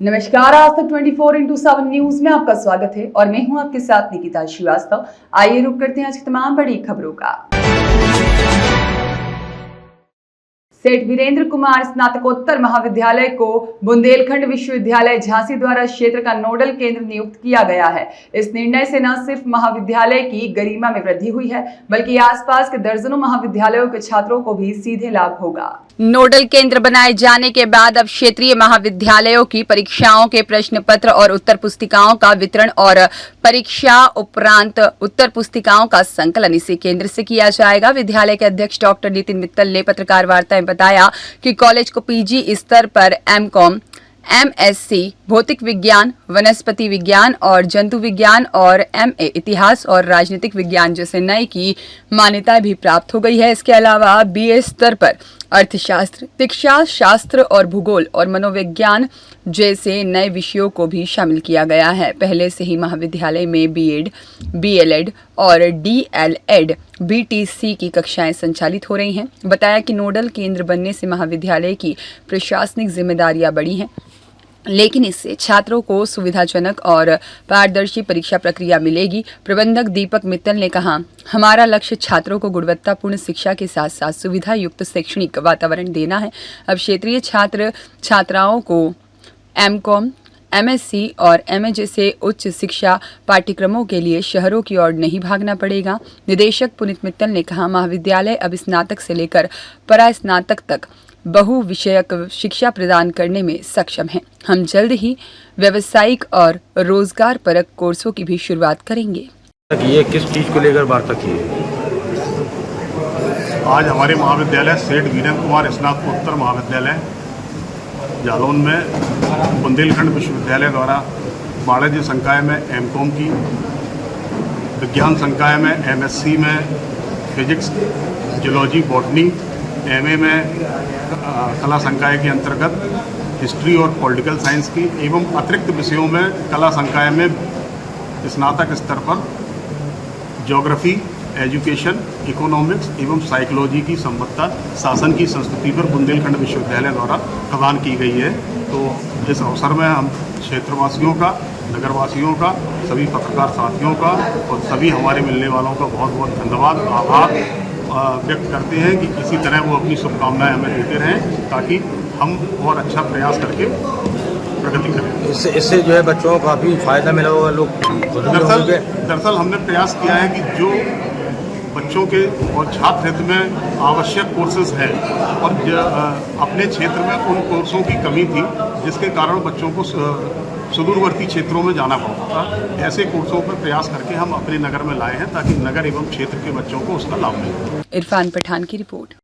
नमस्कार, आज तक 24/7 न्यूज में आपका स्वागत है और मैं हूं आपके साथ निकिता श्रीवास्तव। आइए रुक करते हैं आज की तमाम बड़ी खबरों का। सेठ वीरेंद्र कुमार स्नातकोत्तर महाविद्यालय को बुंदेलखंड विश्वविद्यालय झांसी द्वारा क्षेत्र का नोडल केंद्र नियुक्त किया गया है। इस निर्णय से न सिर्फ महाविद्यालय की गरिमा में वृद्धि हुई है, बल्कि आसपास के दर्जनों महाविद्यालयों के छात्रों को भी सीधे लाभ होगा। नोडल केंद्र बनाए जाने के बाद अब क्षेत्रीय महाविद्यालयों की परीक्षाओं के प्रश्न पत्र और उत्तर पुस्तिकाओं का वितरण और परीक्षा उपरांत उत्तर पुस्तिकाओं का संकलन इसी केंद्र से किया जाएगा। विद्यालय के अध्यक्ष डॉक्टर नितिन मित्तल ने पत्रकार वार्ता में बताया कि कॉलेज को पीजी स्तर पर एमकॉम, एमएससी भौतिक विज्ञान, वनस्पति विज्ञान और जंतु विज्ञान और एमए इतिहास और राजनीतिक विज्ञान जैसे नए की मान्यता भी प्राप्त हो गई है। इसके अलावा बीए स्तर पर अर्थशास्त्र, शिक्षा शास्त्र और भूगोल और मनोविज्ञान जैसे नए विषयों को भी शामिल किया गया है। पहले से ही महाविद्यालय में बीएड, बीएलएड और डीएलएड, बीटीसी की कक्षाएं संचालित हो रही हैं। बताया कि नोडल केंद्र बनने से महाविद्यालय की प्रशासनिक जिम्मेदारियां बढ़ी हैं, लेकिन इससे छात्रों को सुविधाजनक और पारदर्शी परीक्षा प्रक्रिया मिलेगी। प्रबंधक दीपक मित्तल ने कहा, हमारा लक्ष्य छात्रों को गुणवत्तापूर्ण शिक्षा के साथ साथ सुविधा युक्त शैक्षणिक वातावरण देना है। अब क्षेत्रीय छात्र छात्राओं को एमकॉम, एमएससी और एमए जैसे उच्च शिक्षा पाठ्यक्रमों के लिए शहरों की ओर नहीं भागना पड़ेगा। निदेशक पुनीत मित्तल ने कहा, महाविद्यालय अब स्नातक से लेकर परास्नातक तक बहु विषयक शिक्षा प्रदान करने में सक्षम है। हम जल्द ही व्यावसायिक और रोजगार परक कोर्सों की भी शुरुआत करेंगे। ये किस चीज को लेकर वार्ता की है? आज हमारे महाविद्यालय सेठ वीरेंद्र कुमार स्नातकोत्तर महाविद्यालय जालौन में बुंदेलखंड विश्वविद्यालय द्वारा बालाजी संकाय में एमकॉम की, विज्ञान संकाय में एमएससी में फिजिक्स, जियोलॉजी, बॉटनी, एमए में कला संकाय के अंतर्गत हिस्ट्री और पॉलिटिकल साइंस की एवं अतिरिक्त विषयों में कला संकाय में स्नातक स्तर पर ज्योग्राफी, एजुकेशन, इकोनॉमिक्स एवं साइकोलॉजी की संबद्धता शासन की संस्कृति पर बुंदेलखंड विश्वविद्यालय द्वारा प्रदान की गई है। तो इस अवसर में हम क्षेत्रवासियों का, नगरवासियों का, सभी पत्रकार साथियों का और सभी हमारे मिलने वालों का बहुत बहुत धन्यवाद, आभार व्यक्त करते हैं कि इसी तरह वो अपनी शुभकामनाएं हमें देते रहें ताकि हम और अच्छा प्रयास करके प्रगति करें। इससे जो है बच्चों को काफ़ी फायदा मिला होगा। लोग दरअसल हमने प्रयास किया है कि जो बच्चों के और छात्र हित में आवश्यक कोर्सेज हैं और अपने क्षेत्र में उन कोर्सों की कमी थी जिसके कारण बच्चों को सुदूरवर्ती क्षेत्रों में जाना पड़ता था। ऐसे कोर्सों पर प्रयास करके हम अपने नगर में लाए हैं ताकि नगर एवं क्षेत्र के बच्चों को उसका लाभ मिले। इरफान पठान की रिपोर्ट।